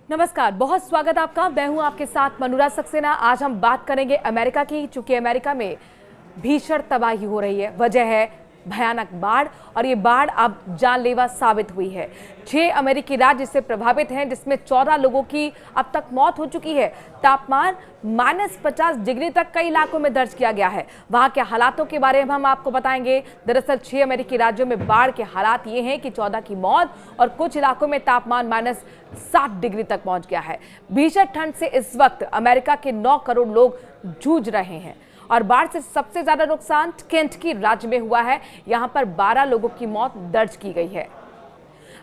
नमस्कार, बहुत स्वागत आपका। मैं हूं आपके साथ मनुरा सक्सेना। आज हम बात करेंगे अमेरिका की। चूंकि अमेरिका में भीषण तबाही हो रही है, वजह है भयानक बाढ़, और ये बाढ़ अब जानलेवा साबित हुई है। 6 अमेरिकी राज्य इससे प्रभावित हैं, जिसमें 14 लोगों की अब तक मौत हो चुकी है। तापमान -50 डिग्री तक कई इलाकों में दर्ज किया गया है। वहां के हालातों के बारे में हम आपको बताएंगे। दरअसल 6 अमेरिकी राज्यों में बाढ़ के हालात ये हैं कि 14 की मौत और कुछ इलाकों में तापमान -60 डिग्री तक पहुंच गया है। भीषण ठंड से इस वक्त अमेरिका के 9 करोड़ लोग जूझ रहे हैं, और बाढ़ से सबसे ज्यादा नुकसान केंटकी राज्य में हुआ है। यहां पर 12 लोगों की मौत दर्ज की गई है।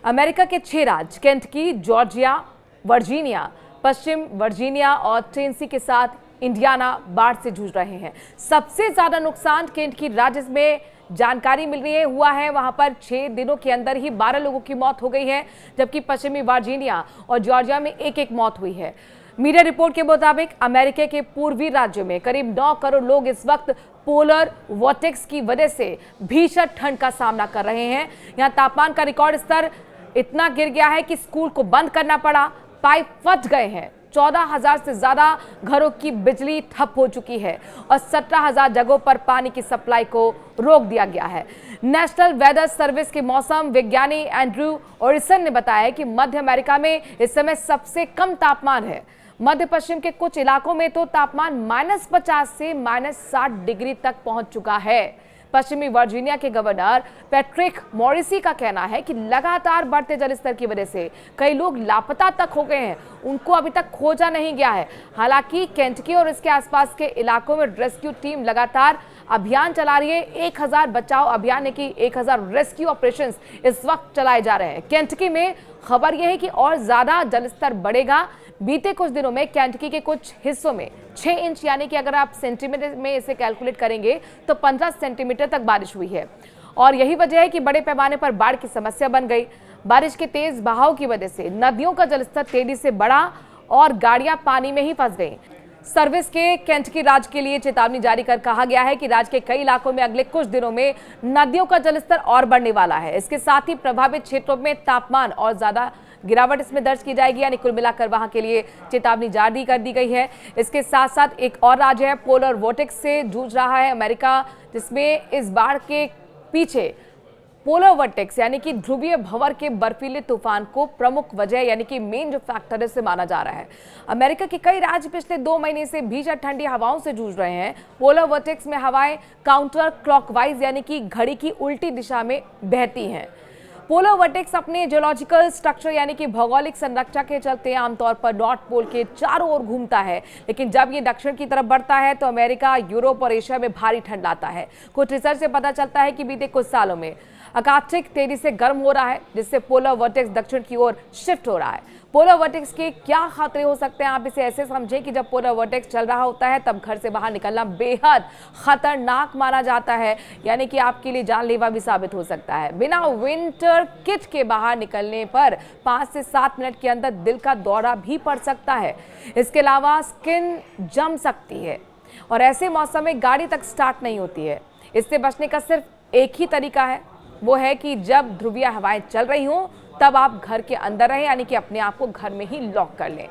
अमेरिका के 6 राज्य केंटकी, जॉर्जिया, वर्जीनिया, पश्चिम वर्जीनिया और टेनेसी के साथ इंडियाना बाढ़ से जूझ रहे हैं। सबसे ज्यादा नुकसान केंटकी राज्य में जानकारी मिल रही है हुआ है। वहां पर 6 दिनों के अंदर ही 12 लोगों की मौत हो गई है, जबकि पश्चिमी वर्जीनिया और जॉर्जिया में एक मौत हुई है। मीडिया रिपोर्ट के मुताबिक अमेरिका के पूर्वी राज्यों में करीब 9 करोड़ लोग इस वक्त पोलर वॉर्टेक्स की वजह से भीषण ठंड का सामना कर रहे हैं। यहां तापमान का रिकॉर्ड स्तर इतना गिर गया है कि स्कूल को बंद करना पड़ा, पाइप फट गए हैं, 14,000 से ज्यादा घरों की बिजली ठप हो चुकी है और 17,000 जगहों पर पानी की सप्लाई को रोक दिया गया है। नेशनल वेदर सर्विस के मौसम विज्ञानी एंड्रू ओरिसन ने बताया कि मध्य अमेरिका में इस समय सबसे कम तापमान है। मध्य पश्चिम के कुछ इलाकों में तो तापमान -50 से -60 डिग्री तक पहुंच चुका है। पश्चिमी वर्जीनिया के गवर्नर पैट्रिक मॉरिसी का कहना है कि लगातार बढ़ते जलस्तर की वजह से कई लोग लापता तक हो गए हैं, उनको अभी तक खोजा नहीं गया है। हालांकि केंटकी और इसके आसपास के इलाकों में रेस्क्यू टीम लगातार अभियान चला रही है। 1000 बचाव अभियान की 1000 रेस्क्यू ऑपरेशंस इस वक्त चलाए जा रहे हैं। केंटकी में खबर यह है कि और ज्यादा जलस्तर बढ़ेगा। बीते कुछ दिनों में केंटकी के कुछ हिस्सों में 6 इंच, यानी कि अगर आप सेंटीमीटर में इसे कैलकुलेट करेंगे तो 15 सेंटीमीटर तक बारिश हुई है, और यही वजह है कि बड़े पैमाने पर बाढ़ की समस्या बन गई। बारिश के तेज बहाव की वजह से नदियों का जलस्तर तेजी से बढ़ा और गाड़ियां पानी में ही फंस गईं। सर्विस के केंटकी राज्य के लिए चेतावनी जारी कर कहा गया है कि राज्य के कई इलाकों में अगले कुछ दिनों में नदियों का जलस्तर और बढ़ने वाला है। इसके साथ ही प्रभावित क्षेत्रों में तापमान और ज्यादा गिरावट इसमें दर्ज की जाएगी, यानी कुल मिलाकर वहां के लिए चेतावनी जारी कर दी गई है। इसके साथ साथ एक और राज्य है पोलर वॉर्टेक्स से जूझ रहा है अमेरिका, जिसमें इस बाढ़ के पीछे पोलर वॉर्टेक्स यानी कि ध्रुवीय भंवर के बर्फीले तूफान को प्रमुख वजह, यानी कि मेन जो फैक्टर है, से माना जा रहा है। अमेरिका के कई राज्य पिछले 2 महीने से भीषण ठंडी हवाओं से जूझ रहे हैं। पोलर वॉर्टेक्स में हवाएं काउंटर क्लॉकवाइज यानी कि घड़ी की उल्टी दिशा में बहती हैं। पोलर वॉर्टेक्स अपने जियोलॉजिकल स्ट्रक्चर यानी कि भौगोलिक संरचना के चलते आमतौर पर नॉर्थ पोल के चारों ओर घूमता है, लेकिन जब ये दक्षिण की तरफ बढ़ता है तो अमेरिका, यूरोप और एशिया में भारी ठंड लाता है। कुछ रिसर्च से पता चलता है कि बीते कुछ सालों में आर्कटिक तेजी से गर्म हो रहा है, जिससे पोलर वॉर्टेक्स दक्षिण की ओर शिफ्ट हो रहा है। पोलर वॉर्टेक्स के क्या खतरे हो सकते हैं, आप इसे ऐसे समझें कि जब पोलर वॉर्टेक्स चल रहा होता है तब घर से बाहर निकलना बेहद खतरनाक माना जाता है, यानी कि आपके लिए जानलेवा भी साबित हो सकता है। बिना विंटर किट के बाहर निकलने पर 5 से 7 मिनट के अंदर दिल का दौरा भी पड़ सकता है। इसके अलावा स्किन जम सकती है और ऐसे मौसम में गाड़ी तक स्टार्ट नहीं होती है। इससे बचने का सिर्फ एक ही तरीका है, वो है कि जब ध्रुवीय हवाएं चल रही हों तब आप घर के अंदर रहें, यानी कि अपने आप को घर में ही लॉक कर लें।